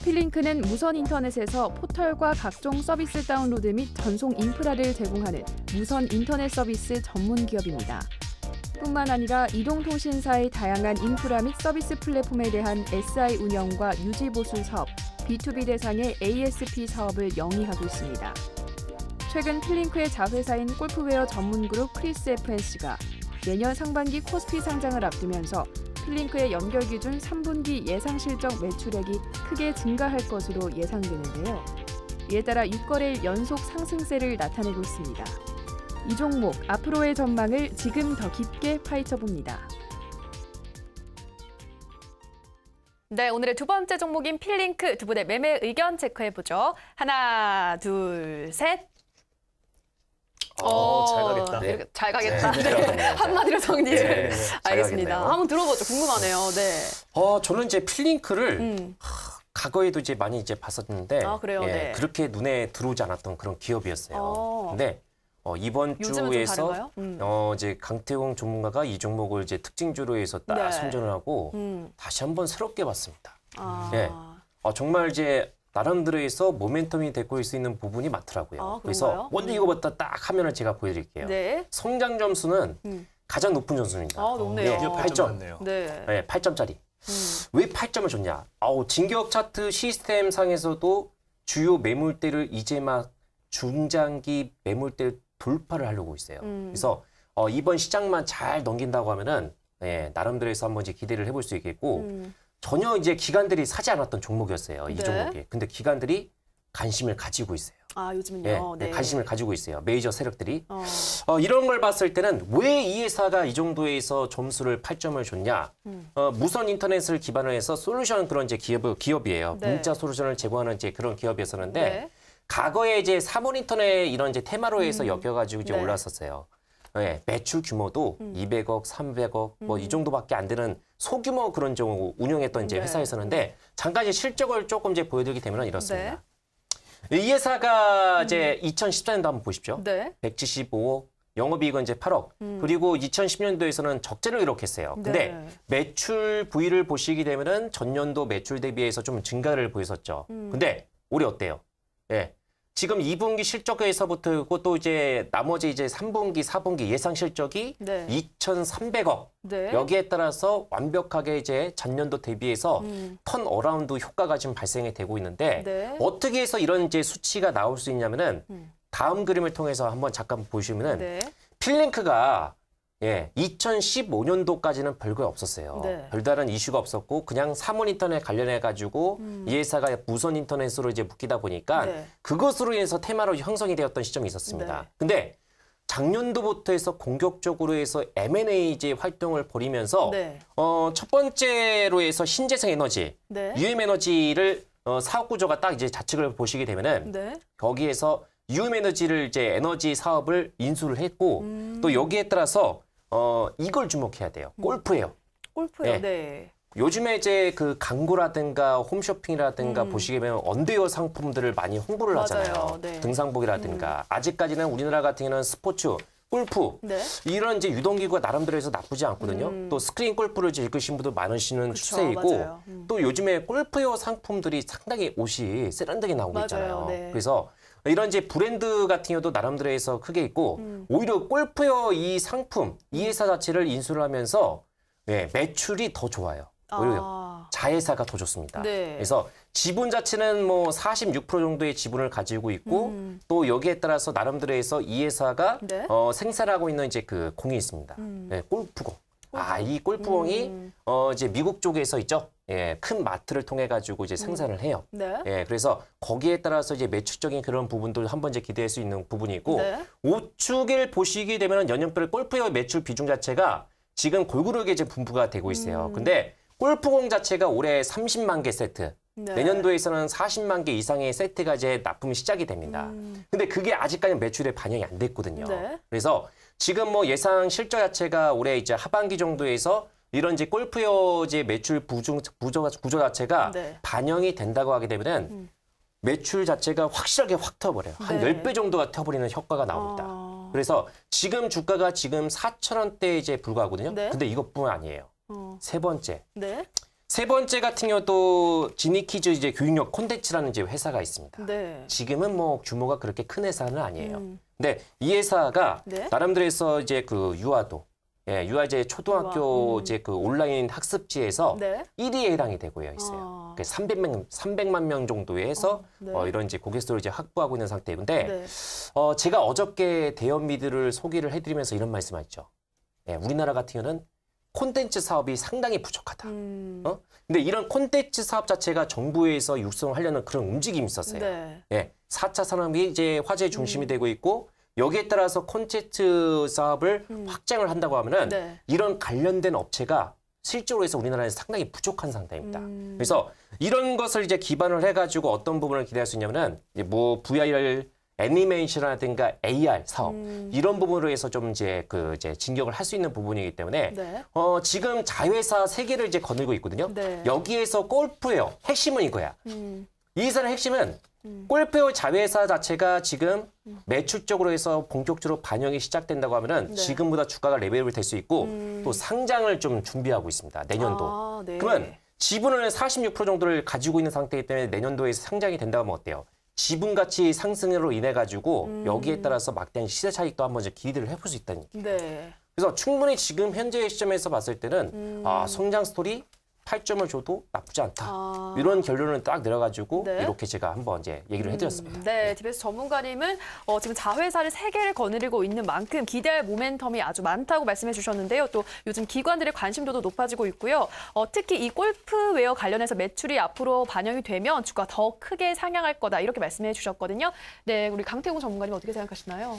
필링크는 무선 인터넷에서 포털과 각종 서비스 다운로드 및 전송 인프라를 제공하는 무선 인터넷 서비스 전문 기업입니다. 뿐만 아니라 이동통신사의 다양한 인프라 및 서비스 플랫폼에 대한 SI 운영과 유지 보수 사업, B2B 대상의 ASP 사업을 영위하고 있습니다. 최근 필링크의 자회사인 골프웨어 전문그룹 크리스 FNC가 내년 상반기 코스피 상장을 앞두면서 필링크의 연결 기준 3분기 예상 실적 매출액이 크게 증가할 것으로 예상되는데요. 이에 따라 6거래일 연속 상승세를 나타내고 있습니다. 이 종목 앞으로의 전망을 지금 더 깊게 파헤쳐봅니다. 네, 오늘의 두 번째 종목인 필링크 두 분의 매매 의견 체크해보죠. 하나, 둘, 셋. 잘 가겠다. 네. 잘 가겠다. 네. 한마디로 정리. 네. 알겠습니다. 한번 들어보죠. 궁금하네요. 네. 저는 이제 필링크를 과거에도 이제 많이 이제 봤었는데 그래요? 네. 그렇게 눈에 들어오지 않았던 그런 기업이었어요. 근데 이번 주에서 이제 강태공 전문가가 이 종목을 이제 특징주로 해서 딱 선전을 하고 다시 한번 새롭게 봤습니다. 네. 정말 이제 나름대로해서 모멘텀이 되고 있을 수 있는 부분이 많더라고요. 그래서 먼저 이거부터 딱 하면은 제가 보여드릴게요. 네. 성장 점수는 가장 높은 점수입니다. 높네요. 8점. 네. 8점짜리. 왜 8점을 줬냐? 진격 차트 시스템 상에서도 주요 매물대를 이제 막 중장기 매물대 돌파를 하려고 있어요. 그래서 이번 시장만 잘 넘긴다고 하면은 나름대로해서 한번 이제 기대를 해볼 수 있겠고 전혀 이제 기관들이 사지 않았던 종목이었어요. 이 종목이. 근데 기관들이 관심을 가지고 있어요. 요즘은요. 네. 관심을 가지고 있어요. 메이저 세력들이. 이런 걸 봤을 때는 왜 이 회사가 이 정도에서 점수를 8점을 줬냐? 무선 인터넷을 기반으로 해서 솔루션 그런 이제 기업이에요. 문자 솔루션을 제공하는 이제 그런 기업이었었는데 과거에 이제 사물 인터넷 이런 이제 테마로 해서 엮여가지고 이제 올랐었어요. 매출 규모도 200억, 300억 뭐 이 정도밖에 안 되는 소규모 그런 종목 운영했던 이제 회사였었는데 잠깐 이제 실적을 조금 이제 보여드리게 되면 이렇습니다. 이 회사가 이제 2014년도 한번 보십시오. 175억, 영업이익은 이제 8억. 그리고 2010년도에서는 적자를 기록했어요. 근데 매출 부위를 보시게 되면은 전년도 매출 대비해서 좀 증가를 보였었죠. 근데 올해 어때요? 지금 2분기 실적에서부터 또 이제 나머지 이제 3분기, 4분기 예상 실적이 2,300억. 여기에 따라서 완벽하게 이제 전년도 대비해서 턴 어라운드 효과가 지금 발생이 되고 있는데 어떻게 해서 이런 이제 수치가 나올 수 있냐면은 다음 그림을 통해서 한번 잠깐 보시면은 필링크가 2015년도까지는 별거 없었어요. 별다른 이슈가 없었고 그냥 사물 인터넷 관련해 가지고 이 회사가 무선 인터넷으로 이제 묶이다 보니까 그것으로 인해서 테마로 형성이 되었던 시점이 있었습니다. 근데 작년도부터 해서 공격적으로 해서 M&A 이제 활동을 벌이면서 첫 번째로 해서 신재생 에너지, UM 에너지를 사업 구조가 딱 이제 좌측을 보시게 되면은 거기에서 UM 에너지를 이제 에너지 사업을 인수를 했고 또 여기에 따라서 이걸 주목해야 돼요. 골프예요. 골프요. 요즘에 이제 그 광고라든가 홈쇼핑이라든가 보시게 되면 언더웨어 상품들을 많이 홍보를 하잖아요. 등산복이라든가. 아직까지는 우리나라 같은 경우는 스포츠, 골프 이런 이제 유동기구가 나름대로 해서 나쁘지 않거든요. 또 스크린 골프를 즐기신 분도 많으시는 추세이고 또 요즘에 골프웨어 상품들이 상당히 옷이 세련되게 나오고 있잖아요. 그래서 이런 이제 브랜드 같은 경우도 나름대로 해서 크게 있고 오히려 골프웨어 이 상품, 이 회사 자체를 인수를 하면서 매출이 더 좋아요. 오히려 자회사가 더 좋습니다. 그래서 지분 자체는 뭐 46% 정도의 지분을 가지고 있고 또 여기에 따라서 나름대로 해서 이 회사가 생산하고 있는 이제 그 공이 있습니다. 골프공. 이 골프공이 이제 미국 쪽에서 있죠. 큰 마트를 통해 가지고 이제 생산을 해요. 그래서 거기에 따라서 이제 매출적인 그런 부분들 한번 이제 기대할 수 있는 부분이고 우측을 보시게 되면 연령별 골프웨어 매출 비중 자체가 지금 골고루게 이제 분포가 되고 있어요. 근데 골프공 자체가 올해 30만 개 세트, 내년도에서는 40만 개 이상의 세트가 이제 납품이 시작이 됩니다. 근데 그게 아직까지는 매출에 반영이 안 됐거든요. 그래서 지금 뭐 예상 실적 자체가 올해 이제 하반기 정도에서 이런 이제 골프웨어 이제 매출 구조 자체가 반영이 된다고 하게 되면은 매출 자체가 확실하게 확 터버려요. 한 10배 정도가 터버리는 효과가 나옵니다. 그래서 지금 주가가 지금 4,000원대에 이제 불과하거든요. 근데 이것뿐 아니에요. 세 번째. 세 번째 같은 경우도 지니키즈 이제 교육력 콘텐츠라는 이제 회사가 있습니다. 네. 지금은 뭐 규모가 그렇게 큰 회사는 아니에요. 근데 이 회사가 네? 나름대로 해서 이제 그 유아도, 유아제 초등학교 이제 그 온라인 학습지에서 네? 1위에 해당이 되고 있어요. 300만 명 정도에 해서 네. 이런 이제 고객수를 이제 확보하고 있는 상태인데 네. 제가 어저께 대현미들을 소개를 해드리면서 이런 말씀하셨죠. 우리나라 같은 경우는 콘텐츠 사업이 상당히 부족하다. 근데 이런 콘텐츠 사업 자체가 정부에서 육성하려는 그런 움직임이 있었어요. 네. 4차 산업이 이제 화제의 중심이 되고 있고 여기에 따라서 콘텐츠 사업을 확장을 한다고 하면은 네. 이런 관련된 업체가 실제로 해서 우리나라에서 상당히 부족한 상태입니다. 그래서 이런 것을 이제 기반을 해가지고 어떤 부분을 기대할 수 있냐면은 뭐 VR 애니메이션이라든가 AR 사업 이런 부분으로 해서 좀 이제 진격을 할 수 있는 부분이기 때문에 네. 지금 자회사 3개를 이제 거느리고 있거든요. 네. 여기에서 골프웨어 핵심은 이거야. 이 회사의 핵심은 골프웨어 자회사 자체가 지금 매출적으로 해서 본격적으로 반영이 시작된다고 하면은 네. 지금보다 주가가 레벨업이 될 수 있고 또 상장을 좀 준비하고 있습니다. 내년도. 네. 그러면 지분을 46% 정도를 가지고 있는 상태이기 때문에 내년도에 상장이 된다고 하면 어때요? 지분 가치 상승으로 인해 가지고 여기에 따라서 막대한 시세 차익도 한번 이제 기대를 해볼 수 있다는 얘기예요. 네. 그래서 충분히 지금 현재의 시점에서 봤을 때는 성장 스토리 8점을 줘도 나쁘지 않다. 이런 결론을 딱 내려가지고 네. 이렇게 제가 한번 이제 얘기를 해드렸습니다. 네, DBS 전문가님은 지금 자회사를 3개를 거느리고 있는 만큼 기대할 모멘텀이 아주 많다고 말씀해 주셨는데요. 또 요즘 기관들의 관심도도 높아지고 있고요. 특히 이 골프웨어 관련해서 매출이 앞으로 반영이 되면 주가 더 크게 상향할 거다 이렇게 말씀해 주셨거든요. 네, 우리 강태공 전문가님 어떻게 생각하시나요?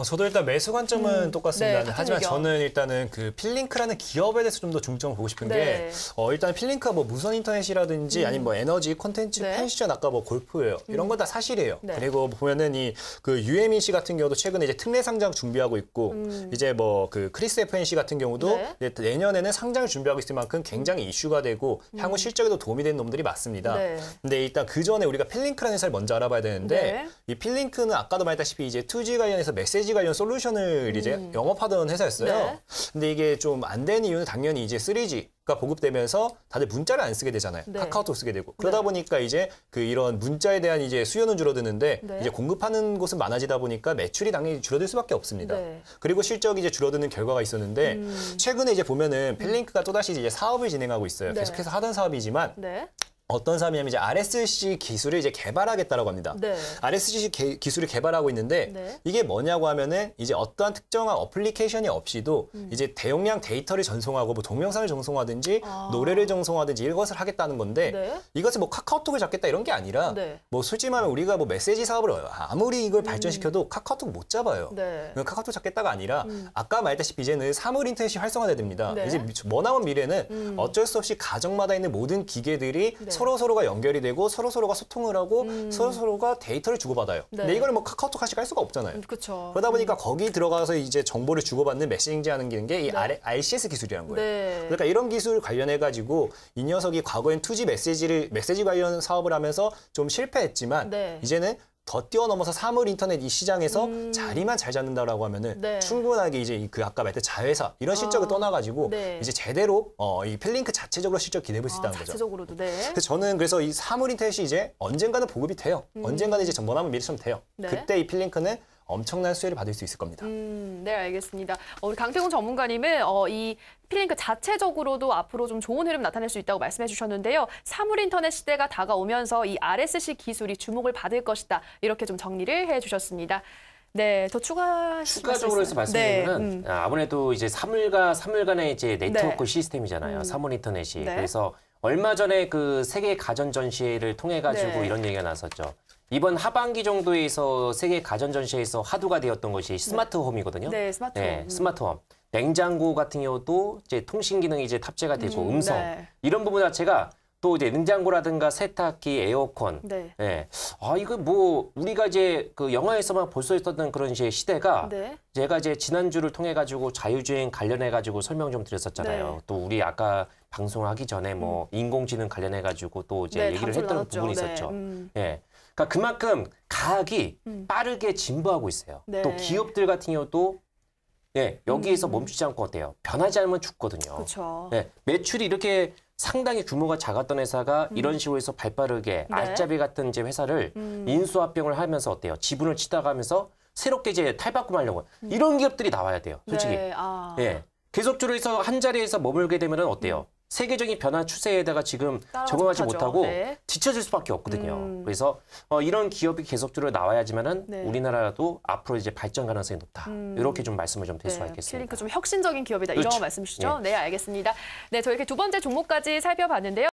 저도 일단 매수 관점은 똑같습니다. 네, 하지만 의견. 저는 일단은 그 필링크라는 기업에 대해서 좀 더 중점을 보고 싶은 게 일단 필링크가 뭐 무선 인터넷이라든지 아니면 뭐 에너지 콘텐츠 네. 펜션 아까 뭐 골프예요. 이런 건 다 사실이에요. 네. 그리고 보면은 이 그 UMEC 같은 경우도 최근에 이제 특례 상장 준비하고 있고 이제 뭐 그 크리스 FNC 같은 경우도 네. 내년에는 상장을 준비하고 있을 만큼 굉장히 이슈가 되고 향후 실적에도 도움이 되는 놈들이 많습니다. 네. 근데 일단 그 전에 우리가 필링크라는 회사를 먼저 알아봐야 되는데 이 필링크는 아까도 말했다시피 이제 2G 관련해서 메시지 관련 솔루션을 이제 영업하던 회사였어요. 네. 근데 이게 좀 안 된 이유는 당연히 이제 3G가 보급되면서 다들 문자를 안 쓰게 되잖아요. 네. 카카오톡 쓰게 되고. 그러다 보니까 이제 그 이런 문자에 대한 이제 수요는 줄어드는데 이제 공급하는 곳은 많아지다 보니까 매출이 당연히 줄어들 수밖에 없습니다. 그리고 실적이 이제 줄어드는 결과가 있었는데 최근에 이제 보면은 필링크가 또다시 이제 사업을 진행하고 있어요. 계속해서 하던 사업이지만 어떤 사업이냐면 이제 RSC 기술을 이제 개발하겠다라고 합니다. 네. RSC 기술을 개발하고 있는데 이게 뭐냐고 하면은 이제 어떠한 특정한 어플리케이션이 없이도 이제 대용량 데이터를 전송하고 뭐 동영상을 전송하든지 노래를 전송하든지 이것을 하겠다는 건데 이것을 뭐 카카오톡을 잡겠다 이런 게 아니라 뭐 솔직히 말하면 우리가 뭐 메시지 사업을 아무리 이걸 발전시켜도 카카오톡 못 잡아요. 카카오톡 잡겠다가 아니라 아까 말했다시피 이제는 사물 인터넷이 활성화돼야 됩니다. 이제 머나먼 미래는 어쩔 수 없이 가정마다 있는 모든 기계들이 서로가 연결이 되고 서로가 소통을 하고 서로가 데이터를 주고받아요. 근데 이걸 뭐 카카오톡 하시 할 수가 없잖아요. 그쵸. 그러다 보니까 거기 들어가서 이제 정보를 주고받는 메시징 하는 게 이 RCS 기술이라는 거예요. 그러니까 이런 기술 관련해가지고 이 녀석이 과거엔 2G 메시지 관련 사업을 하면서 좀 실패했지만 이제는 더 뛰어넘어서 사물 인터넷 이 시장에서 자리만 잘 잡는다라고 하면은 충분하게 이제 그 아까 말했던 자회사 이런 실적을 떠나가지고 이제 제대로 이 필링크 자체적으로 실적 기대해 볼 수 있다는 거죠. 자체적으로도 그래서 저는 그래서 이 사물 인터넷이 이제 언젠가는 보급이 돼요. 언젠가는 이제 전번하면 미래처럼 돼요. 그때 이 필링크는 엄청난 수혜를 받을 수 있을 겁니다. 네, 알겠습니다. 우리 강태공 전문가님은 이 필링크 자체적으로도 앞으로 좀 좋은 흐름 나타낼 수 있다고 말씀해 주셨는데요. 사물 인터넷 시대가 다가오면서 이 RSC 기술이 주목을 받을 것이다. 이렇게 좀 정리를 해 주셨습니다. 네, 더 추가적으로 해서 말씀드리면 아무래도 이제 사물 간의 이제 네트워크 시스템이잖아요. 사물 인터넷이. 그래서 얼마 전에 그 세계 가전 전시회를 통해 가지고 이런 얘기가 나왔었죠. 이번 하반기 정도에서 세계 가전 전시회에서 화두가 되었던 것이 스마트홈이거든요. 네, 스마트홈. 네, 스마트홈. 냉장고 같은 경우도 이제 통신 기능이 이제 탑재가 되고 음성 이런 부분 자체가 또 이제 냉장고라든가 세탁기, 에어컨. 이거 뭐 우리가 이제 그 영화에서만 볼 수 있었던 그런 이제 시대가 제가 이제 지난주를 통해 가지고 자율주행 관련해 가지고 설명 좀 드렸었잖아요. 또 우리 아까 방송하기 전에 뭐 인공지능 관련해 가지고 또 이제 얘기를 했던 나왔죠. 부분이 있었죠. 그러니까 그만큼 과학이 빠르게 진보하고 있어요. 또 기업들 같은 경우도 여기에서 멈추지 않고 어때요? 변하지 않으면 죽거든요. 그쵸. 매출이 이렇게 상당히 규모가 작았던 회사가 이런 식으로 해서 발빠르게 네. 알짜배 같은 이제 회사를 인수합병을 하면서 어때요? 지분을 치다가면서 새롭게 이제 탈바꿈하려고 이런 기업들이 나와야 돼요. 솔직히. 네. 예. 계속적으로 해서 한 자리에서 머물게 되면은 어때요? 세계적인 변화 추세에다가 지금 적응하지 못하고 네. 뒤처질 수밖에 없거든요. 그래서 이런 기업이 계속적으로 나와야지만은 네. 우리나라도 앞으로 이제 발전 가능성이 높다. 이렇게 좀 말씀을 좀 드릴 수가 있겠습니다. 킬링크 좀 혁신적인 기업이다. 그렇죠. 이런 말씀이시죠? 네, 알겠습니다. 네, 저 이렇게 두 번째 종목까지 살펴봤는데요.